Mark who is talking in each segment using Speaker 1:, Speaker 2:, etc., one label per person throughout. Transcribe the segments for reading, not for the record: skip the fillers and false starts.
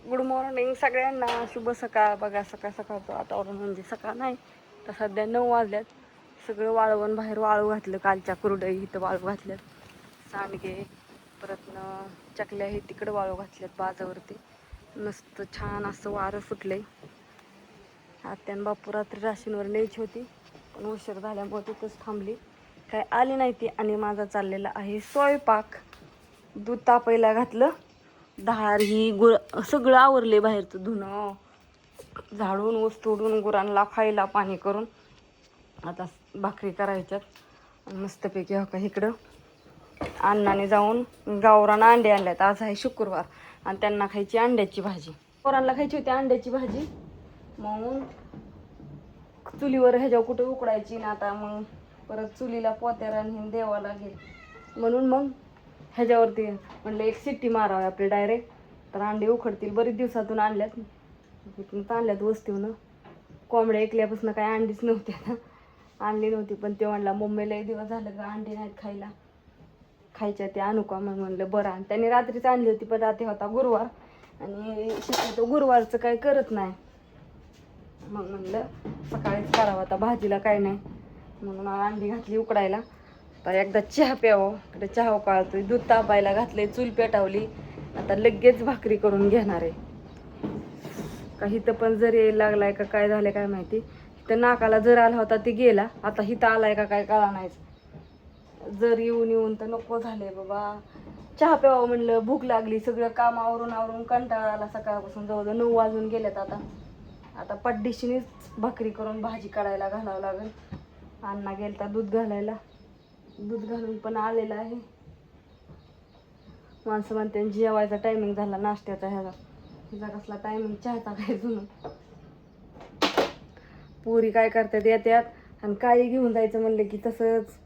Speaker 1: Good morning सगळ्यांना, शुभ सकाळ. बघा सकाळ सकाळचं वातावरण म्हणजे सकाळ नाही तर सध्या 9 वाजल्यात. सगळं वाळवण बाहेर वाळू घातलं. कालच्या कुरडई इथं वाळू घातल्यात, सांडगे परतनं चकल्या हे तिकडं वाळू घातल्यात बाजावरती. मस्त छान असं वारं सुटलंय. आत्यान बापू रात्री राशींवर न्यायची होती पण उशीर झाल्यामुळे तिथंच थांबली, काय आली नाही ती. आणि माझा चाललेला आहे स्वयंपाक. दूध तापायला घातलं, धार ही सगळं आवरले, बाहेरचं धुणं झाडून ऊस तोडून गुरांना खायला पाणी करून आता भाकरी करायच्यात. आणि मस्तपैकी हो का इकडं अण्णाने जाऊन गावरान अंडे आणल्यात. आज आहे शुक्रवार आणि त्यांना खायची अंड्याची भाजी. पोरांना खायची होती अंड्याची भाजी, मग चुलीवर ह्याच्यावर कुठे उकडायची ना. आता मग परत चुलीला पोत्याला नेऊन द्यावं लागेल म्हणून मग ह्याच्यावरती म्हणलं एक सिट्टी मारावी आपली डायरेक्ट, तर अंडे उखडतील. बरीच दिवसातून आणल्यात, आणल्यात वस्तीहून. कोंबड्या ऐकल्यापासून काय अंडीच नव्हती, आणली नव्हती. पण ते म्हणला मम्मीला एक दिवस झालं का अंडी नाहीत खायला, खायच्या ते आणू का? मग म्हणलं बरं. आणि त्यांनी रात्रीच आणली होती पण रात्री होता गुरुवार आणि शक्यतो गुरुवारचं काय करत नाही. मग म्हणलं सकाळीच करावं, आता भाजीला काय नाही म्हणून अंडी घातली उकडायला. तर एकदा चहा प्यावं, इकडे चहा उकळतोय, दूध तापायला घातले, चूल पेटावली. आता लगेच भाकरी करून घेणार आहे. काही तर पण जर यायला लागलाय का काय झालं काय माहिती. तर नाकाला जर आला होता ते गेला, आता हिथं आलाय का काय कळा नाहीच. जर येऊन येऊन तर नको झाले बाबा. चहा प्यावं म्हणलं, भूक लागली. सगळं काम आवरून कंटाळा आला सकाळपासून. जवळजवळ 9 वाजून गेल्यात. आता पड्डीशीनेच भाकरी करून भाजी काढायला घालावं लागेल. अण्णा गेलता दूध घालायला, दूध घालून पण आलेला आहे. माणसं म्हणते जेवायचा टायमिंग झाला नाश्त्याचा, ह्याचा कसला टायमिंग चहाचा काय जुनं. पुरी काय करतात येत्यात आणि काय घेऊन जायचं म्हणलं की तसंच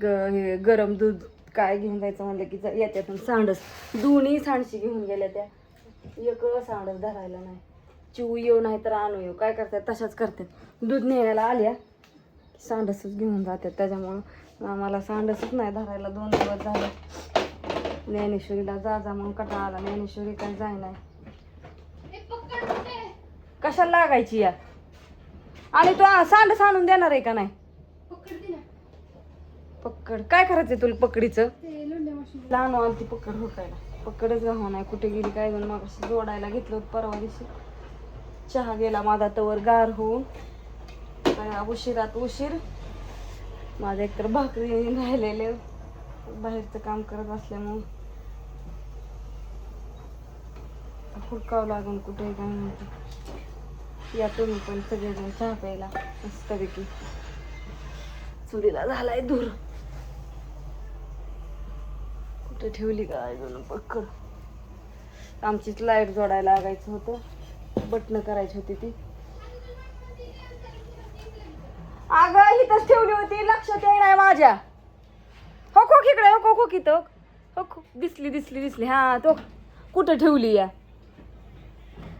Speaker 1: हे गरम दूध काय घेऊन जायचं म्हणलं की येत्यात. आणि सांडस दोन्ही सांडशी घेऊन गेल्या त्या, एक सांडस धरायला नाही. चिऊ येऊ नाही तर आणू येऊ, काय करतात तशाच करतात. दूध न्यायला आल्या सांडसच घेऊन जातात. त्याच्यामुळं आम्हाला सांडसच नाही धरायला 2 दिवस झाले. ज्ञानेश्वरीला जा म्हणून कटाळा आला. ज्ञानेश्वरी काय जाय नाही. कशाला लागायची या? आणि तू सांडस आणून देणार आहे का नाही? पक्कड काय करायचंय तुला पकडीचं? लहान आणि ती पकड हुकायला, पकडच गाव नाही कुठे गेली काय म्हणून मग जोडायला घेतलं होतं परवा दिवशी. चहा गेला माझा तवर गार होऊन. उशिरात उशीर. माझं एकतर भाकरी राहिलेले, बाहेरचं काम करत असल्यामुळं हुडकावं लागून कुठे काय म्हणते. या तुम्ही पण सगळेजण चहा प्यायला मस्तपैकी. चुलीला झालाय धूर. कुठे ठेवली काय जण पक्कड. आमचीच लाईट जोडायला लागायचं होतं, बटणं करायची होती ती. अगं इथंच ठेवली होती, लक्षात येई नाही माझ्या. हो खोक इकडे, हो खोक इथं, हो खो दिसली. हा तो कुठं ठेवली या?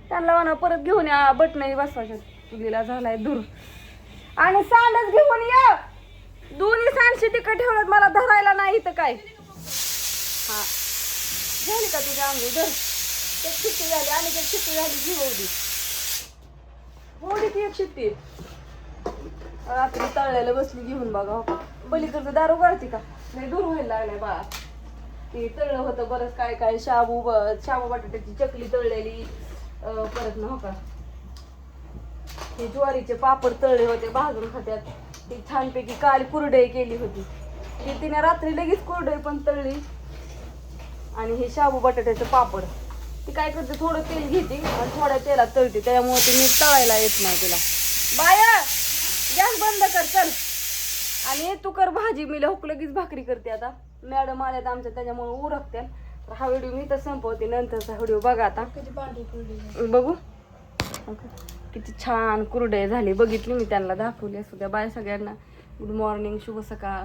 Speaker 1: त्यांना म्हणा परत घेऊन या, बटणही बसवायच्या. चुलीला झालाय दूर. आणि सांडच घेऊन या. दोन्ही सांडशी तिकडे ठेवल्यात, मला धरायला नाही इथं काय. हा झाली का तुझ्या अंगी धर. एक शिट्टी झाली आणि एक शिट्टी झाली जी होडी ती एक शिट्टी. रात्री तळलेलं बसली घेऊन बघा. पलीकडचं दारू गळती का नाही, दूर व्हायला लागलाय बा. ते तळलं होतं बरंच काय काय, शाबू बटाट्याची चकली तळलेली, परत ना हो का ते ज्वारीचे पापड तळले होते भाजून खात्यात. ती छानपैकी काल कुरडई केली होती, ती तिने रात्री लगेच कुरडई पण तळली. आणि हे शाबू बटाट्याचं पापड ती काय करते, थोडं तेल घेते आणि थोड्या तेलात तळते, त्यामुळे ते नीट तळायला येत नाही तिला. बाया गॅस बंद कर चल. आणि तू कर भाजी, मी लवकर लगेच भाकरी करते. आता मॅडम आल्यात आमच्या, त्याच्यामुळे उरकत्या. तर हा व्हिडिओ मी तर संपवते, नंतरचा व्हिडिओ बघा. आता बघू किती छान कुरडई झाली, बघितली मी त्यांना दाखवली. असू द्या. बाय सगळ्यांना, गुड मॉर्निंग, शुभ सकाळ.